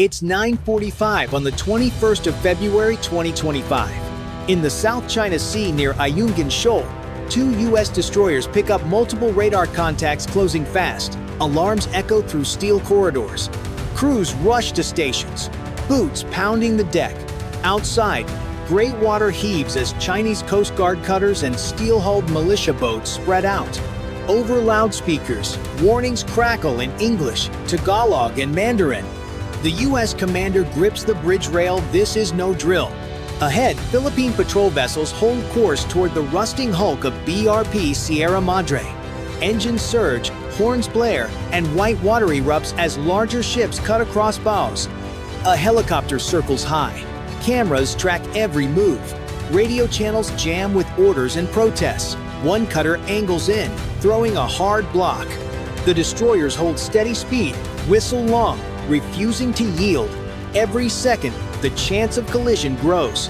It's 9:45 on the 21st of February 2025. In the South China Sea near Ayungin Shoal, two U.S. destroyers pick up multiple radar contacts closing fast. Alarms echo through steel corridors. Crews rush to stations, boots pounding the deck. Outside, gray water heaves as Chinese Coast Guard cutters and steel-hulled militia boats spread out. Over loudspeakers, warnings crackle in English, Tagalog, and Mandarin. The U.S. commander grips the bridge rail. This is no drill. Ahead, Philippine patrol vessels hold course toward the rusting hulk of BRP Sierra Madre. Engines surge, horns blare, and white water erupts as larger ships cut across bows. A helicopter circles high. Cameras track every move. Radio channels jam with orders and protests. One cutter angles in, throwing a hard block. The destroyers hold steady speed, whistle long, refusing to yield. Every second, the chance of collision grows.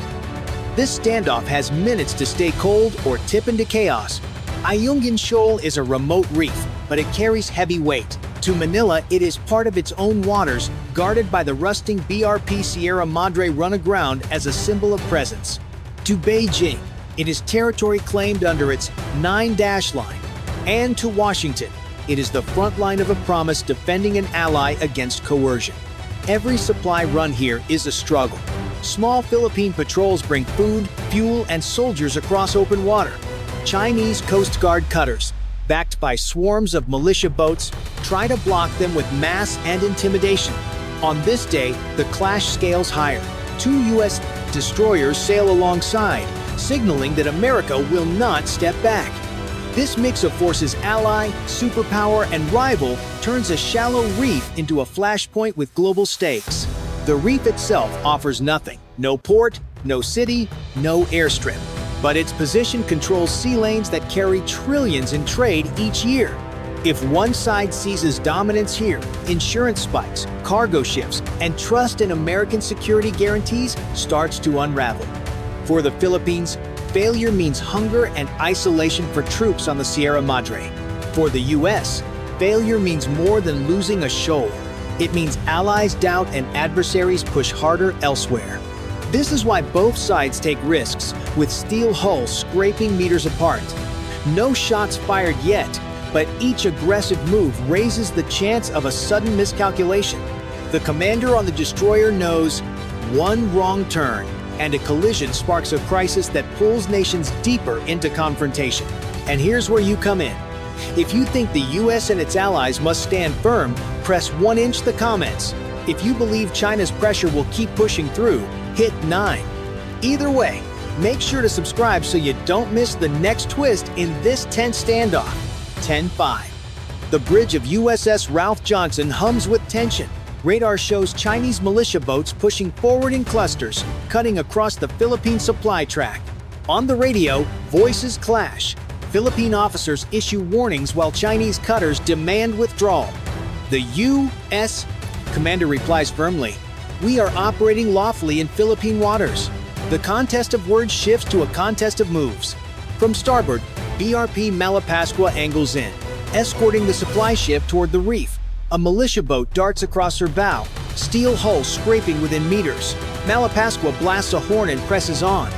This standoff has minutes to stay cold or tip into chaos. Ayungin Shoal is a remote reef, but it carries heavy weight. To Manila, it is part of its own waters, guarded by the rusting BRP Sierra Madre run aground as a symbol of presence. To Beijing, it is territory claimed under its 9-dash line. And to Washington, it is the front line of a promise defending an ally against coercion. Every supply run here is a struggle. Small Philippine patrols bring food, fuel, and soldiers across open water. Chinese Coast Guard cutters, backed by swarms of militia boats, try to block them with mass and intimidation. On this day, the clash scales higher. Two U.S. destroyers sail alongside, signaling that America will not step back. This mix of forces ally, superpower, and rival turns a shallow reef into a flashpoint with global stakes. The reef itself offers nothing. No port, no city, no airstrip. But its position controls sea lanes that carry trillions in trade each year. If one side seizes dominance here, insurance spikes, cargo shifts, and trust in American security guarantees starts to unravel. For the Philippines, failure means hunger and isolation for troops on the Sierra Madre. For the U.S., failure means more than losing a shoal. It means allies doubt and adversaries push harder elsewhere. This is why both sides take risks, with steel hulls scraping meters apart. No shots fired yet, but each aggressive move raises the chance of a sudden miscalculation. The commander on the destroyer knows one wrong turn, and a collision sparks a crisis that pulls nations deeper into confrontation. And here's where you come in. If you think the US and its allies must stand firm, press 1 inch the comments. If you believe China's pressure will keep pushing through, hit 9. Either way, make sure to subscribe so you don't miss the next twist in this tense standoff. 10-5. The bridge of USS Ralph Johnson hums with tension. Radar shows Chinese militia boats pushing forward in clusters, cutting across the Philippine supply track. On the radio, voices clash. Philippine officers issue warnings while Chinese cutters demand withdrawal. The U.S. commander replies firmly, "We are operating lawfully in Philippine waters." The contest of words shifts to a contest of moves. From starboard, BRP Malapascua angles in, escorting the supply ship toward the reef. A militia boat darts across her bow, steel hull scraping within meters. Malapascua blasts a horn and presses on.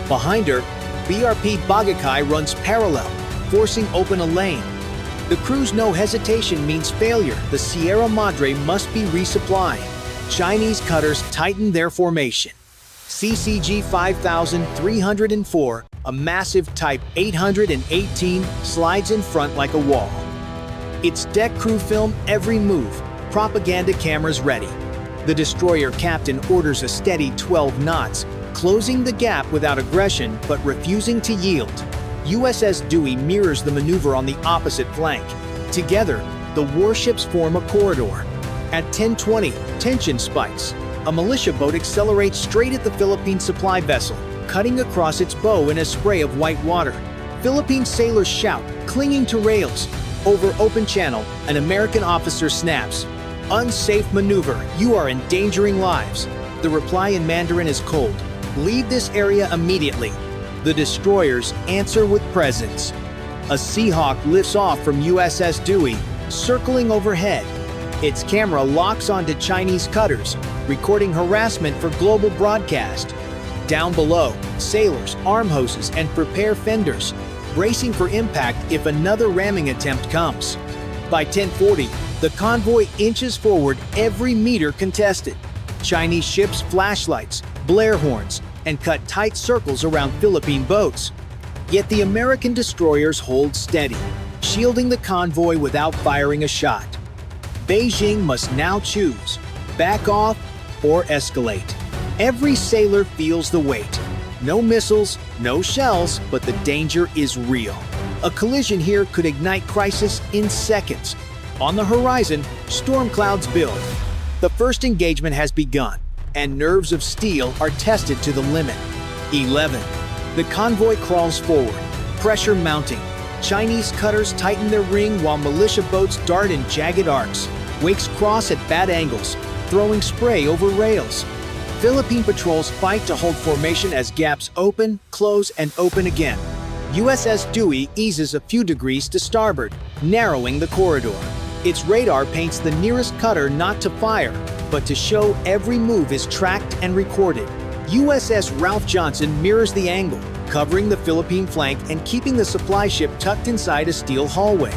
Behind her, BRP Bagakai runs parallel, forcing open a lane. The crew's no hesitation means failure. The Sierra Madre must be resupplied. Chinese cutters tighten their formation. CCG 5304, a massive Type 818, slides in front like a wall. Its deck crew film every move, propaganda cameras ready. The destroyer captain orders a steady 12 knots, closing the gap without aggression but refusing to yield. USS Dewey mirrors the maneuver on the opposite flank. Together, the warships form a corridor. At 10:20, tension spikes. A militia boat accelerates straight at the Philippine supply vessel, cutting across its bow in a spray of white water. Philippine sailors shout, clinging to rails. Over open channel, an American officer snaps, "Unsafe maneuver, you are endangering lives." The reply in Mandarin is cold, "Leave this area immediately." The destroyers answer with presence. A Seahawk lifts off from USS Dewey, circling overhead. Its camera locks onto Chinese cutters, recording harassment for global broadcast. Down below, sailors arm hoses and prepare fenders, bracing for impact if another ramming attempt comes. By 10:40, the convoy inches forward, every meter contested. Chinese ships flashlights, blare horns, and cut tight circles around Philippine boats. Yet the American destroyers hold steady, shielding the convoy without firing a shot. Beijing must now choose, back off or escalate. Every sailor feels the weight. No missiles, no shells, but the danger is real. A collision here could ignite crisis in seconds. On the horizon, storm clouds build. The first engagement has begun, and nerves of steel are tested to the limit. 11. The convoy crawls forward, pressure mounting. Chinese cutters tighten their ring while militia boats dart in jagged arcs. Wakes cross at bad angles, throwing spray over rails. Philippine patrols fight to hold formation as gaps open, close, and open again. USS Dewey eases a few degrees to starboard, narrowing the corridor. Its radar paints the nearest cutter not to fire, but to show every move is tracked and recorded. USS Ralph Johnson mirrors the angle, covering the Philippine flank and keeping the supply ship tucked inside a steel hallway.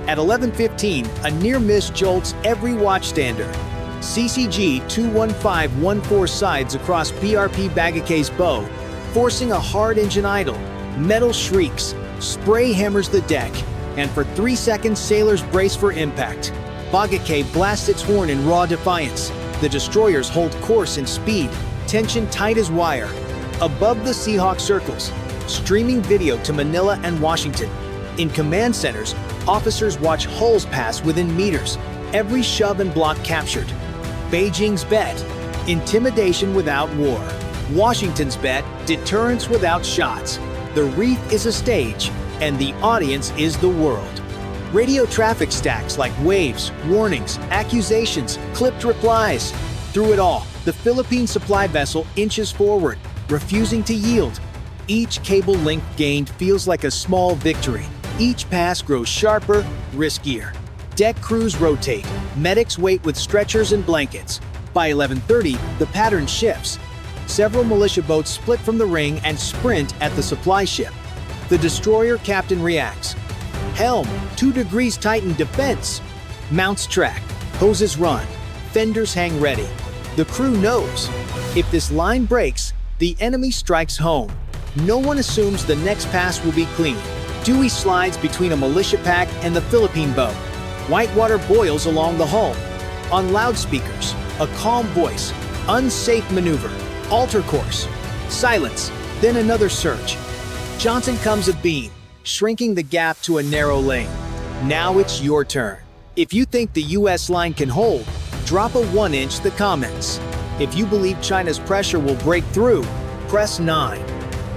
At 11:15, a near-miss jolts every watchstander. CCG 21514 sides across BRP Bagakay's bow, forcing a hard engine idle. Metal shrieks, spray hammers the deck, and for 3 seconds sailors brace for impact. Bagakay blasts its horn in raw defiance. The destroyers hold course and speed, tension tight as wire. Above the Seahawk circles, streaming video to Manila and Washington. In command centers, officers watch hulls pass within meters, every shove and block captured. Beijing's bet, intimidation without war. Washington's bet, deterrence without shots. The reef is a stage, and the audience is the world. Radio traffic stacks like waves, warnings, accusations, clipped replies. Through it all, the Philippine supply vessel inches forward, refusing to yield. Each cable length gained feels like a small victory. Each pass grows sharper, riskier. Deck crews rotate, medics wait with stretchers and blankets. By 11:30, the pattern shifts. Several militia boats split from the ring and sprint at the supply ship. The destroyer captain reacts. Helm, 2 degrees tighten defense. Mounts track, hoses run, fenders hang ready. The crew knows. If this line breaks, the enemy strikes home. No one assumes the next pass will be clean. Dewey slides between a militia pack and the Philippine boat. Whitewater boils along the hull. On loudspeakers, a calm voice. Unsafe maneuver. Alter course. Silence. Then another surge. Johnson comes abeam, shrinking the gap to a narrow lane. Now it's your turn. If you think the US line can hold, drop a 1-inch the comments. If you believe China's pressure will break through, press 9.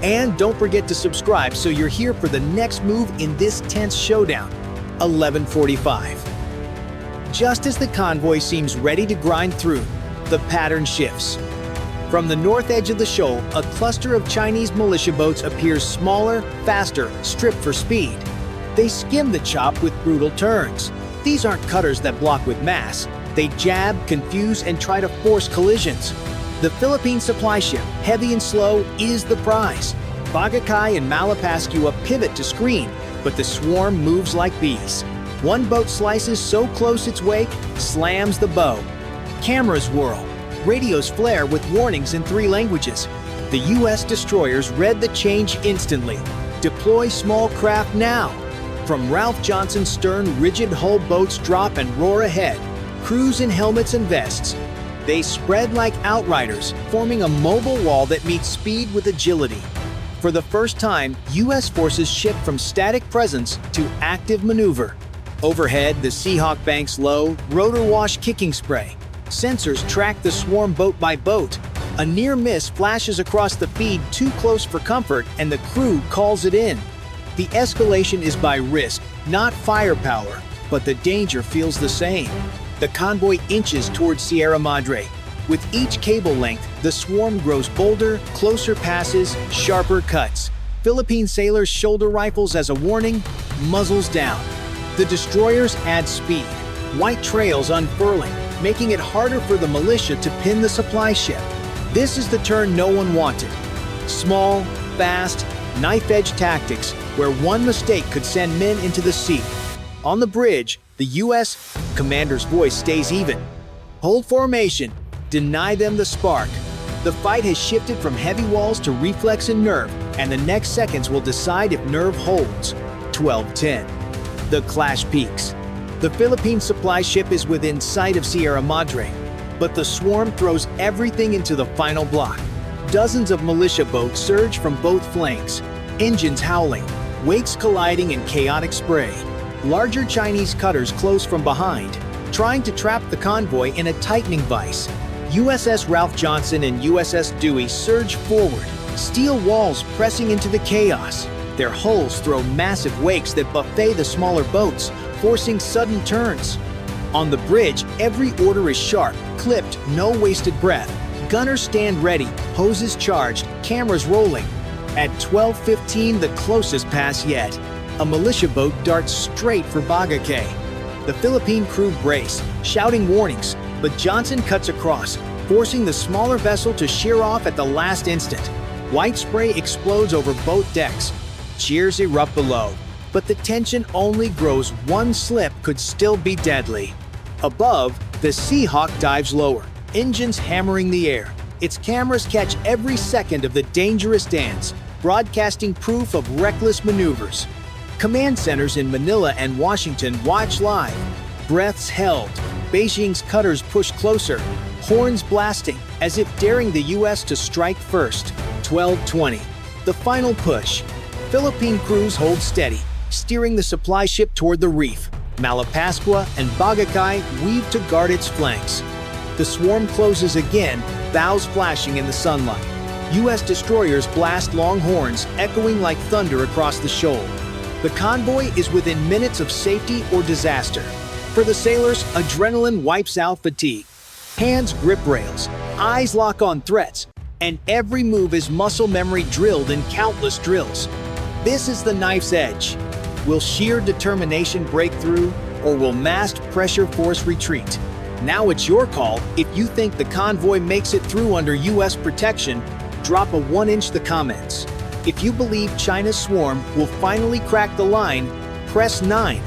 And don't forget to subscribe so you're here for the next move in this tense showdown. 11:45. Just as the convoy seems ready to grind through, the pattern shifts. From the north edge of the shoal, a cluster of Chinese militia boats appears smaller, faster, stripped for speed. They skim the chop with brutal turns. These aren't cutters that block with mass. They jab, confuse, and try to force collisions. The Philippine supply ship, heavy and slow, is the prize. Bagakay and Malapascua pivot to screen, but the swarm moves like bees. One boat slices so close its wake, slams the bow. Cameras whirl. Radios flare with warnings in 3 languages. The US destroyers read the change instantly. Deploy small craft now. From Ralph Johnson's stern, rigid hull boats drop and roar ahead. Crews in helmets and vests. They spread like outriders, forming a mobile wall that meets speed with agility. For the first time, US forces shift from static presence to active maneuver. Overhead, the Seahawk banks low, rotor wash kicking spray. Sensors track the swarm boat by boat. A near miss flashes across the feed too close for comfort, and the crew calls it in. The escalation is by risk, not firepower, but the danger feels the same. The convoy inches towards Sierra Madre. With each cable length, the swarm grows bolder, closer passes, sharper cuts. Philippine sailors shoulder rifles as a warning, muzzles down. The destroyers add speed. white trails unfurling, making it harder for the militia to pin the supply ship. This is the turn no one wanted. Small, fast, knife-edge tactics where one mistake could send men into the sea. On the bridge, the U.S. commander's voice stays even. Hold formation. Deny them the spark. The fight has shifted from heavy walls to reflex and nerve, and the next seconds will decide if nerve holds. 12:10. The clash peaks. The Philippine supply ship is within sight of Sierra Madre, but the swarm throws everything into the final block. Dozens of militia boats surge from both flanks, engines howling, wakes colliding in chaotic spray. Larger Chinese cutters close from behind, trying to trap the convoy in a tightening vise. USS Ralph Johnson and USS Dewey surge forward, steel walls pressing into the chaos. Their hulls throw massive wakes that buffet the smaller boats, forcing sudden turns. On the bridge, every order is sharp, clipped, no wasted breath. Gunners stand ready, hoses charged, cameras rolling. At 12:15, the closest pass yet. A militia boat darts straight for Bagakay. The Philippine crew brace, shouting warnings, but Johnson cuts across, forcing the smaller vessel to sheer off at the last instant. White spray explodes over both decks. Cheers erupt below, but the tension only grows. One slip could still be deadly. Above, the Seahawk dives lower, engines hammering the air. Its cameras catch every second of the dangerous dance, broadcasting proof of reckless maneuvers. Command centers in Manila and Washington watch live. Breaths held. Beijing's cutters push closer, horns blasting, as if daring the U.S. to strike first. 12:20. The final push. Philippine crews hold steady, steering the supply ship toward the reef. Malapascua and Bagakay weave to guard its flanks. The swarm closes again, bows flashing in the sunlight. U.S. destroyers blast long horns, echoing like thunder across the shoal. The convoy is within minutes of safety or disaster. For the sailors, adrenaline wipes out fatigue. Hands grip rails, eyes lock on threats, and every move is muscle memory drilled in countless drills. This is the knife's edge. Will sheer determination break through, or will massed pressure force retreat? Now it's your call. If you think the convoy makes it through under U.S. protection, drop a 1-inch the comments. If you believe China's swarm will finally crack the line, press 9.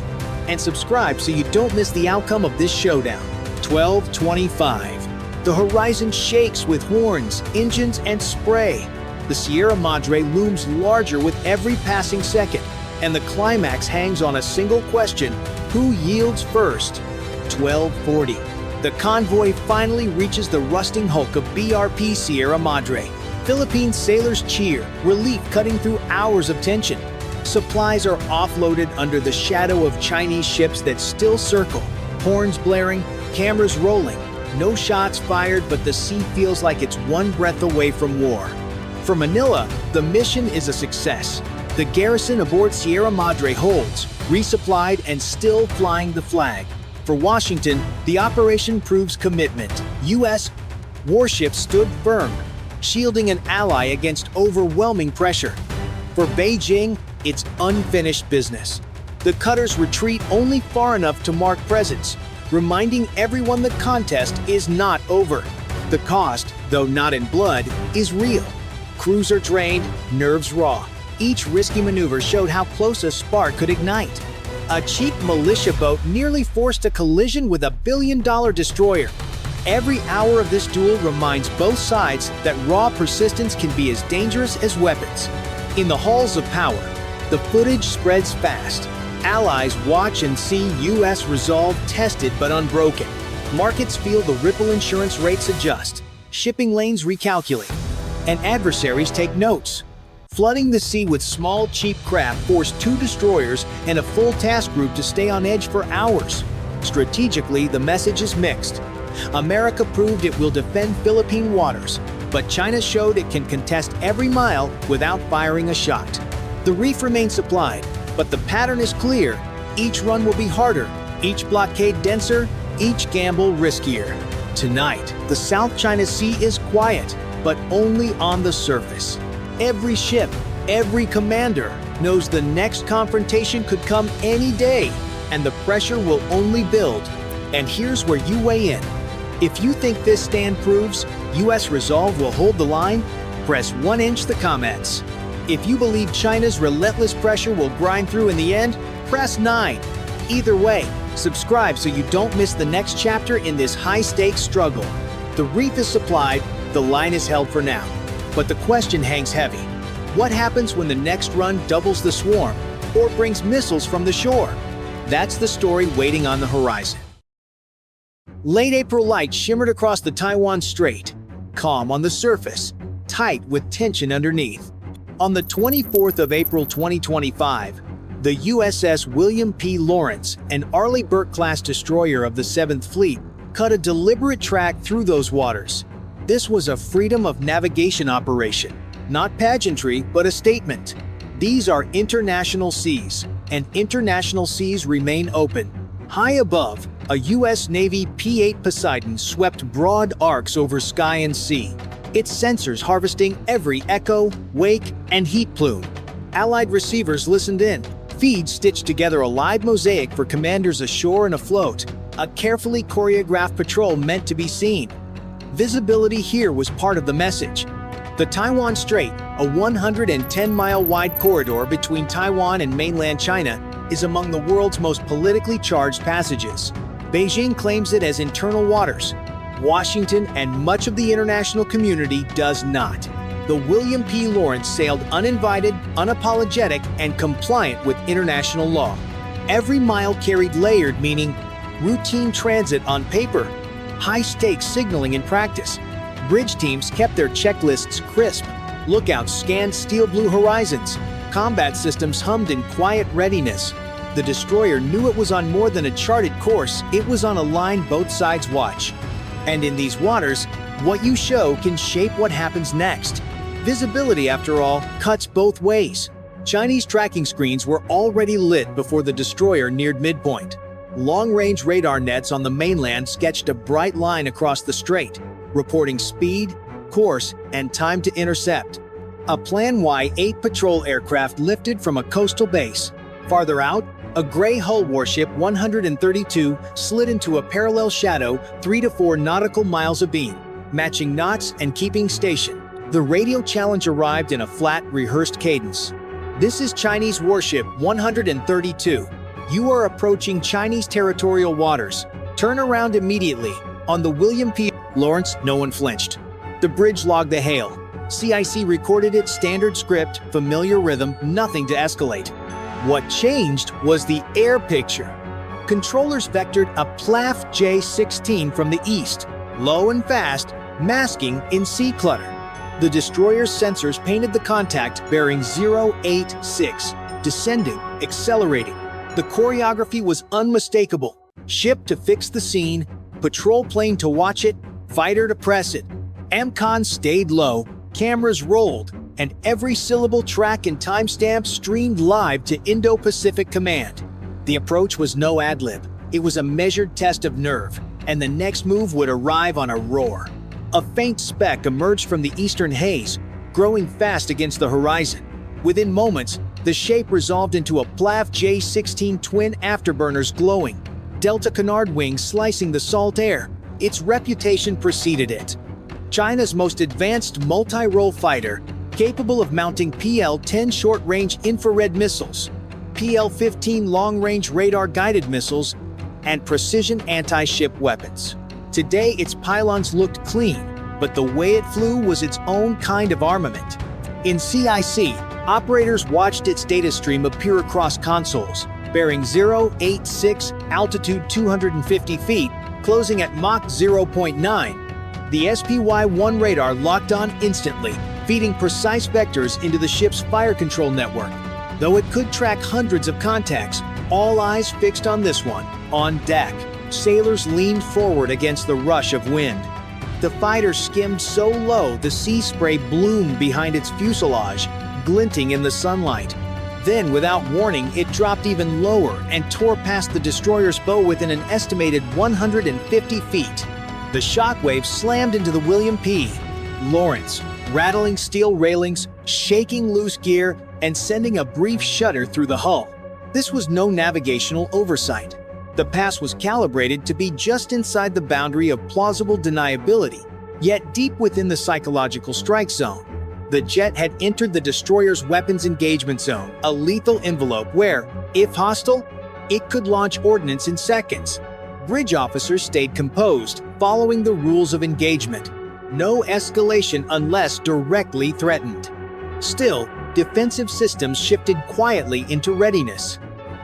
And subscribe so you don't miss the outcome of this showdown. 12:25. The horizon shakes with horns, engines, and spray. The Sierra Madre looms larger with every passing second, and the climax hangs on a single question: who yields first? 12:40. The convoy finally reaches the rusting hulk of BRP Sierra Madre. Philippine sailors cheer, relief cutting through hours of tension. Supplies are offloaded under the shadow of Chinese ships that still circle, horns blaring, cameras rolling. No shots fired, but the sea feels like it's one breath away from war. For Manila, the mission is a success. The garrison aboard Sierra Madre holds, resupplied and still flying the flag. For Washington, the operation proves commitment. U.S. warships stood firm, shielding an ally against overwhelming pressure. For Beijing, it's unfinished business. The cutters retreat only far enough to mark presence, reminding everyone the contest is not over. The cost, though not in blood, is real. Crews are drained, nerves raw. Each risky maneuver showed how close a spark could ignite. A cheap militia boat nearly forced a collision with a billion-dollar destroyer. Every hour of this duel reminds both sides that raw persistence can be as dangerous as weapons. In the halls of power, the footage spreads fast. Allies watch and see U.S. resolve tested but unbroken. Markets feel the ripple insurance rates adjust. Shipping lanes recalculate. And adversaries take notes. Flooding the sea with small, cheap craft forced 2 destroyers and a full task group to stay on edge for hours. Strategically, the message is mixed. America proved it will defend Philippine waters, but China showed it can contest every mile without firing a shot. The reef remains supplied, but the pattern is clear. Each run will be harder, each blockade denser, each gamble riskier. Tonight, the South China Sea is quiet, but only on the surface. Every ship, every commander knows the next confrontation could come any day, and the pressure will only build. And here's where you weigh in. If you think this stand proves U.S. resolve will hold the line, press 1 inch the comments. If you believe China's relentless pressure will grind through in the end, press 9. Either way, subscribe so you don't miss the next chapter in this high-stakes struggle. The reef is supplied, the line is held for now. But the question hangs heavy. What happens when the next run doubles the swarm or brings missiles from the shore? That's the story waiting on the horizon. Late April light shimmered across the Taiwan Strait, calm on the surface, tight with tension underneath. On the 24th of April 2025, the USS William P. Lawrence, an Arleigh Burke-class destroyer of the 7th Fleet, cut a deliberate track through those waters. This was a freedom of navigation operation, not pageantry, but a statement. These are international seas, and international seas remain open. High above, a U.S. Navy P-8 Poseidon swept broad arcs over sky and sea, its sensors harvesting every echo, wake, and heat plume. Allied receivers listened in, feeds stitched together a live mosaic for commanders ashore and afloat, a carefully choreographed patrol meant to be seen. Visibility here was part of the message. The Taiwan Strait, a 110-mile wide corridor between Taiwan and mainland China, is among the world's most politically charged passages. Beijing claims it as internal waters. Washington and much of the international community does not. The William P. Lawrence sailed uninvited, unapologetic, and compliant with international law. Every mile carried layered meaning: routine transit on paper, high-stakes signaling in practice. Bridge teams kept their checklists crisp. Lookouts scanned steel blue horizons. Combat systems hummed in quiet readiness. The destroyer knew it was on more than a charted course, it was on a line both sides watch. And in these waters, what you show can shape what happens next. Visibility, after all, cuts both ways. Chinese tracking screens were already lit before the destroyer neared midpoint. Long-range radar nets on the mainland sketched a bright line across the strait, reporting speed, course, and time to intercept. A Plan Y-8 patrol aircraft lifted from a coastal base. Farther out, a gray hull warship 132 slid into a parallel shadow 3 to 4 nautical miles abeam, matching knots and keeping station. The radio challenge arrived in a flat, rehearsed cadence. This is Chinese warship 132. You are approaching Chinese territorial waters. Turn around immediately. On the William P. Lawrence, no one flinched. The bridge logged the hail. CIC recorded its standard script, familiar rhythm, nothing to escalate. What changed was the air picture. Controllers vectored a PLAF J-16 from the east, low and fast, masking in sea clutter. The destroyer's sensors painted the contact bearing 086, descending, accelerating. The choreography was unmistakable. Ship to fix the scene, patrol plane to watch it, fighter to press it. AMCON stayed low, cameras rolled, and every syllable track and timestamp streamed live to Indo-Pacific Command. The approach was no ad-lib. It was a measured test of nerve, and the next move would arrive on a roar. A faint speck emerged from the eastern haze, growing fast against the horizon. Within moments, the shape resolved into a PLAF J-16 twin afterburners glowing, Delta Canard wings slicing the salt air. Its reputation preceded it. China's most advanced multi-role fighter, capable of mounting PL-10 short-range infrared missiles, PL-15 long-range radar-guided missiles, and precision anti-ship weapons. Today, its pylons looked clean, but the way it flew was its own kind of armament. In CIC, operators watched its data stream appear across consoles, bearing 086, altitude 250 feet, closing at Mach 0.9. The SPY-1 radar locked on instantly, feeding precise vectors into the ship's fire control network. Though it could track hundreds of contacts, all eyes fixed on this one. On deck, sailors leaned forward against the rush of wind. The fighter skimmed so low the sea spray bloomed behind its fuselage, glinting in the sunlight. Then, without warning, it dropped even lower and tore past the destroyer's bow within an estimated 150 feet. The shockwave slammed into the William P. Lawrence, rattling steel railings, shaking loose gear, and sending a brief shudder through the hull. This was no navigational oversight. The pass was calibrated to be just inside the boundary of plausible deniability, yet deep within the psychological strike zone. The jet had entered the destroyer's weapons engagement zone, a lethal envelope where, if hostile, it could launch ordnance in seconds. Bridge officers stayed composed, following the rules of engagement. No escalation unless directly threatened. Still, defensive systems shifted quietly into readiness.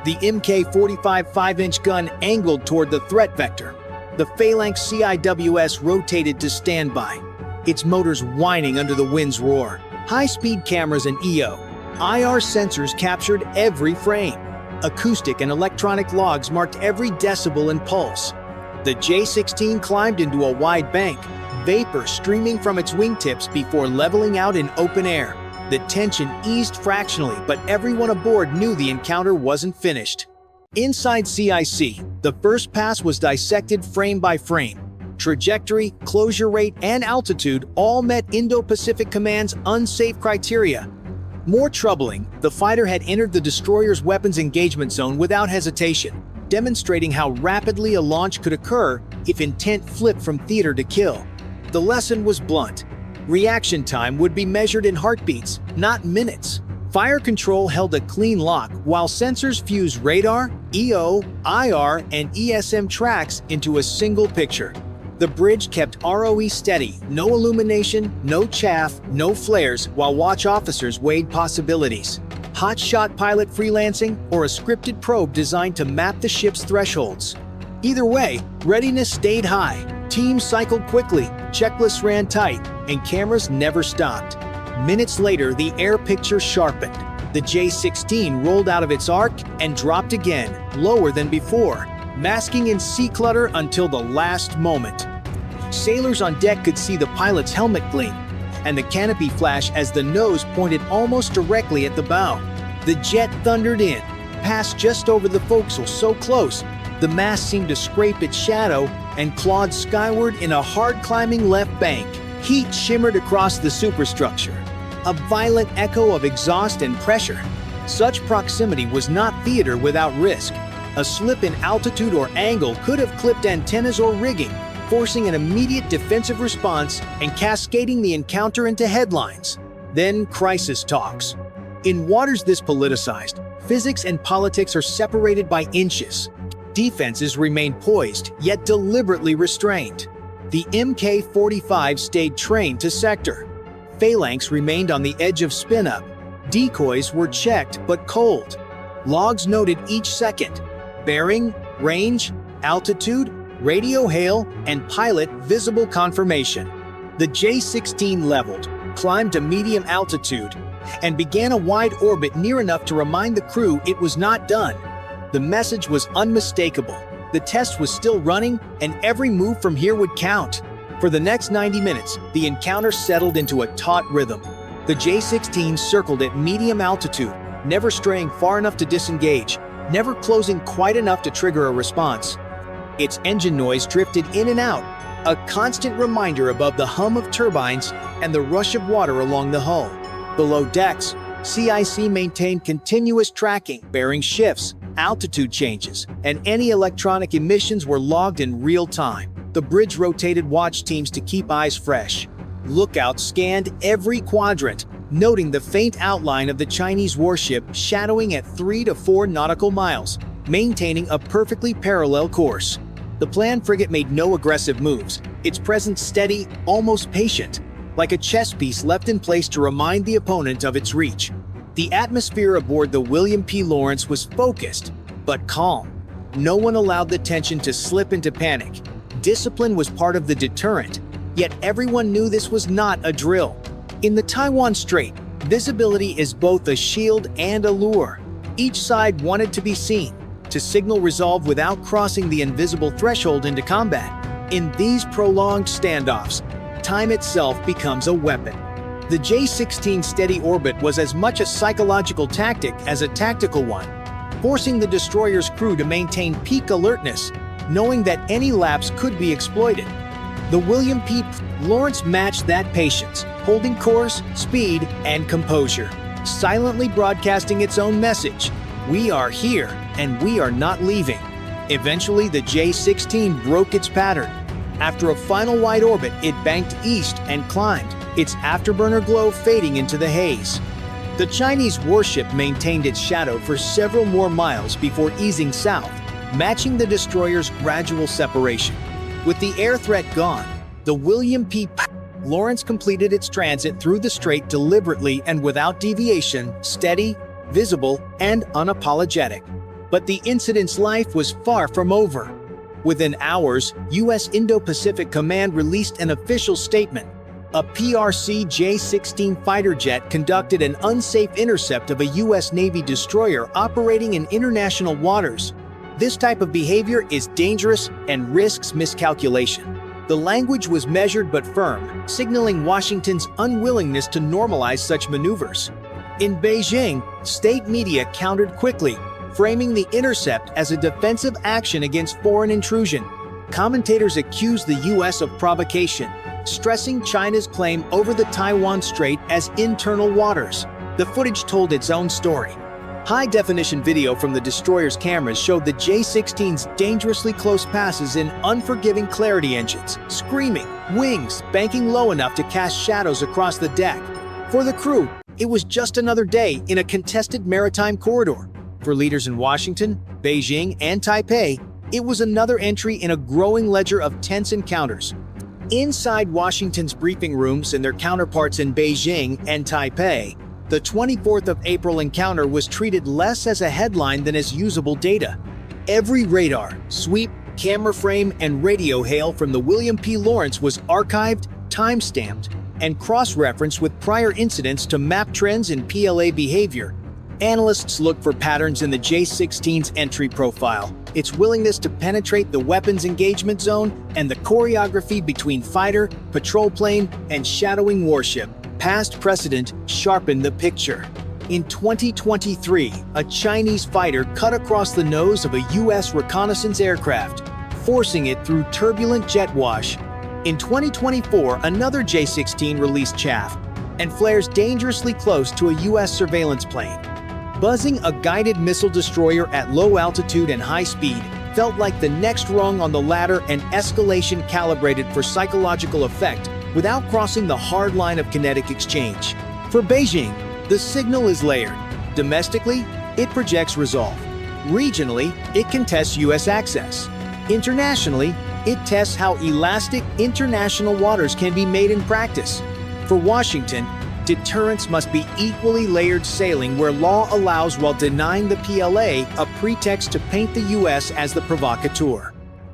The Mk-45 5-inch gun angled toward the threat vector. The Phalanx CIWS rotated to standby, its motors whining under the wind's roar. High-speed cameras and EO/IR sensors captured every frame. Acoustic and electronic logs marked every decibel and pulse. The J-16 climbed into a wide bank, vapor streaming from its wingtips before leveling out in open air. The tension eased fractionally, but everyone aboard knew the encounter wasn't finished. Inside CIC, the first pass was dissected frame by frame. Trajectory, closure rate, and altitude all met Indo-Pacific Command's unsafe criteria. More troubling, the fighter had entered the destroyer's weapons engagement zone without hesitation, demonstrating how rapidly a launch could occur if intent flipped from theater to kill. The lesson was blunt. Reaction time would be measured in heartbeats, not minutes. Fire control held a clean lock while sensors fused radar, EO, IR, and ESM tracks into a single picture. The bridge kept ROE steady, no illumination, no chaff, no flares, while watch officers weighed possibilities. Hotshot pilot freelancing or a scripted probe designed to map the ship's thresholds. Either way, readiness stayed high. Teams cycled quickly, checklists ran tight, and cameras never stopped. Minutes later, the air picture sharpened. The J-16 rolled out of its arc and dropped again, lower than before, masking in sea clutter until the last moment. Sailors on deck could see the pilot's helmet gleam, and the canopy flash as the nose pointed almost directly at the bow. The jet thundered in, passed just over the forecastle so close, the mast seemed to scrape its shadow and clawed skyward in a hard-climbing left bank. Heat shimmered across the superstructure, a violent echo of exhaust and pressure. Such proximity was not theater without risk. A slip in altitude or angle could have clipped antennas or rigging, forcing an immediate defensive response and cascading the encounter into headlines. Then crisis talks. In waters this politicized, physics and politics are separated by inches. Defenses remain poised, yet deliberately restrained. The Mk-45 stayed trained to sector. Phalanx remained on the edge of spin-up. Decoys were checked but cold. Logs noted each second. Bearing, range, altitude, radio hail, and pilot visible confirmation. The J-16 leveled, climbed to medium altitude, and began a wide orbit near enough to remind the crew it was not done. The message was unmistakable. The test was still running, and every move from here would count. For the next 90 minutes, the encounter settled into a taut rhythm. The J-16 circled at medium altitude, never straying far enough to disengage, never closing quite enough to trigger a response. Its engine noise drifted in and out, a constant reminder above the hum of turbines and the rush of water along the hull. Below decks, CIC maintained continuous tracking, bearing shifts, altitude changes, and any electronic emissions were logged in real time. The bridge rotated watch teams to keep eyes fresh. Lookouts scanned every quadrant, noting the faint outline of the Chinese warship shadowing at 3 to 4 nautical miles, maintaining a perfectly parallel course. The planned frigate made no aggressive moves, its presence steady, almost patient, like a chess piece left in place to remind the opponent of its reach. The atmosphere aboard the William P. Lawrence was focused, but calm. No one allowed the tension to slip into panic. Discipline was part of the deterrent, yet everyone knew this was not a drill. In the Taiwan Strait, visibility is both a shield and a lure. Each side wanted to be seen, to signal resolve without crossing the invisible threshold into combat. In these prolonged standoffs, time itself becomes a weapon. The J-16 steady orbit was as much a psychological tactic as a tactical one, forcing the destroyer's crew to maintain peak alertness, knowing that any lapse could be exploited. The William P. Lawrence matched that patience, holding course, speed, and composure, silently broadcasting its own message. We are here, and we are not leaving. Eventually, the J-16 broke its pattern. After a final wide orbit, it banked east and climbed, its afterburner glow fading into the haze. The Chinese warship maintained its shadow for several more miles before easing south, matching the destroyer's gradual separation. With the air threat gone, the William P. Lawrence completed its transit through the strait deliberately and without deviation, steady, visible, and unapologetic. But the incident's life was far from over. Within hours, U.S. Indo-Pacific Command released an official statement. A PRC J-16 fighter jet conducted an unsafe intercept of a U.S. Navy destroyer operating in international waters. This type of behavior is dangerous and risks miscalculation. The language was measured but firm, signaling Washington's unwillingness to normalize such maneuvers. In Beijing, state media countered quickly, framing the intercept as a defensive action against foreign intrusion. Commentators accused the U.S. of provocation, stressing China's claim over the Taiwan Strait as internal waters. The footage told its own story. High-definition video from the destroyer's cameras showed the J-16's dangerously close passes in unforgiving clarity engines, screaming, wings banking low enough to cast shadows across the deck. For the crew, it was just another day in a contested maritime corridor. For leaders in Washington, Beijing, and Taipei, it was another entry in a growing ledger of tense encounters. Inside Washington's briefing rooms and their counterparts in Beijing and Taipei, the 24th of April encounter was treated less as a headline than as usable data. Every radar, sweep, camera frame, and radio hail from the William P. Lawrence was archived, time-stamped, and cross-referenced with prior incidents to map trends in PLA behavior. Analysts look for patterns in the J-16's entry profile, its willingness to penetrate the weapons engagement zone, and the choreography between fighter, patrol plane, and shadowing warship. Past precedent sharpened the picture. In 2023, a Chinese fighter cut across the nose of a U.S. reconnaissance aircraft, forcing it through turbulent jet wash. In 2024, another J-16 released chaff and flares dangerously close to a U.S. surveillance plane. Buzzing a guided missile destroyer at low altitude and high speed felt like the next rung on the ladder, and escalation calibrated for psychological effect without crossing the hard line of kinetic exchange. For Beijing, the signal is layered. Domestically, it projects resolve. Regionally, it contests U.S. access. Internationally, it tests how elastic international waters can be made in practice. For Washington, deterrence must be equally layered, sailing where law allows while denying the PLA a pretext to paint the U.S. as the provocateur.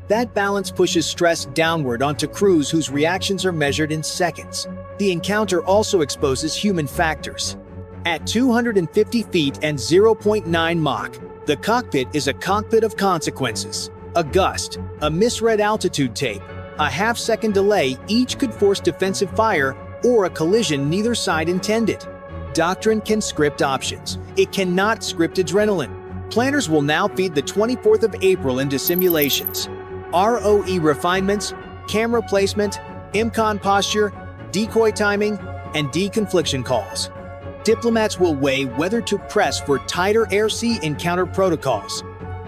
That balance pushes stress downward onto crews whose reactions are measured in seconds. The encounter also exposes human factors. At 250 feet and 0.9 Mach, the cockpit is a cockpit of consequences. A gust, a misread altitude tape, a half-second delay each could force defensive fire or a collision neither side intended. Doctrine can script options. It cannot script adrenaline. Planners will now feed the 24th of April into simulations. ROE refinements, camera placement, IMCON posture, decoy timing, and deconfliction calls. Diplomats will weigh whether to press for tighter air-sea encounter protocols.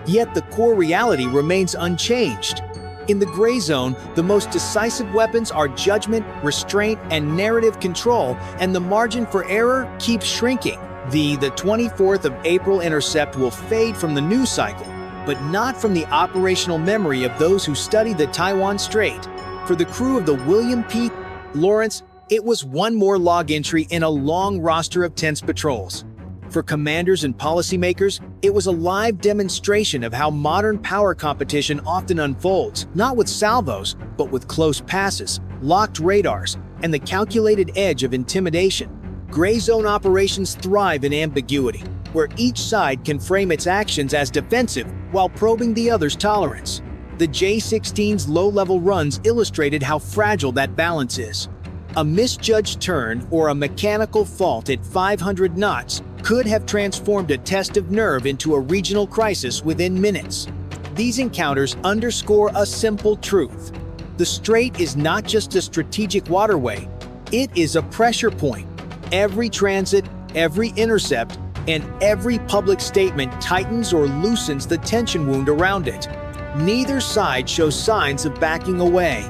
Yet the core reality remains unchanged. In the gray zone, the most decisive weapons are judgment, restraint, and narrative control, and the margin for error keeps shrinking. The 24th of April intercept will fade from the news cycle, but not from the operational memory of those who study the Taiwan Strait. For the crew of the William P. Lawrence, it was one more log entry in a long roster of tense patrols. For commanders and policymakers, it was a live demonstration of how modern power competition often unfolds, not with salvos, but with close passes, locked radars, and the calculated edge of intimidation. Gray zone operations thrive in ambiguity, where each side can frame its actions as defensive while probing the other's tolerance. The J-16's low-level runs illustrated how fragile that balance is. A misjudged turn or a mechanical fault at 500 knots could have transformed a test of nerve into a regional crisis within minutes. These encounters underscore a simple truth. The strait is not just a strategic waterway, it is a pressure point. Every transit, every intercept, and every public statement tightens or loosens the tension wound around it. Neither side shows signs of backing away.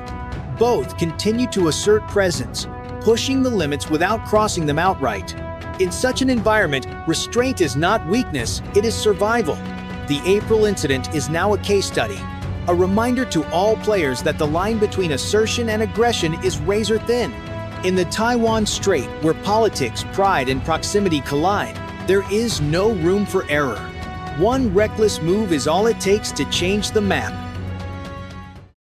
Both continue to assert presence, pushing the limits without crossing them outright. In such an environment, restraint is not weakness, it is survival. The April incident is now a case study, a reminder to all players that the line between assertion and aggression is razor thin. In the Taiwan Strait, where politics, pride, and proximity collide, there is no room for error. One reckless move is all it takes to change the map.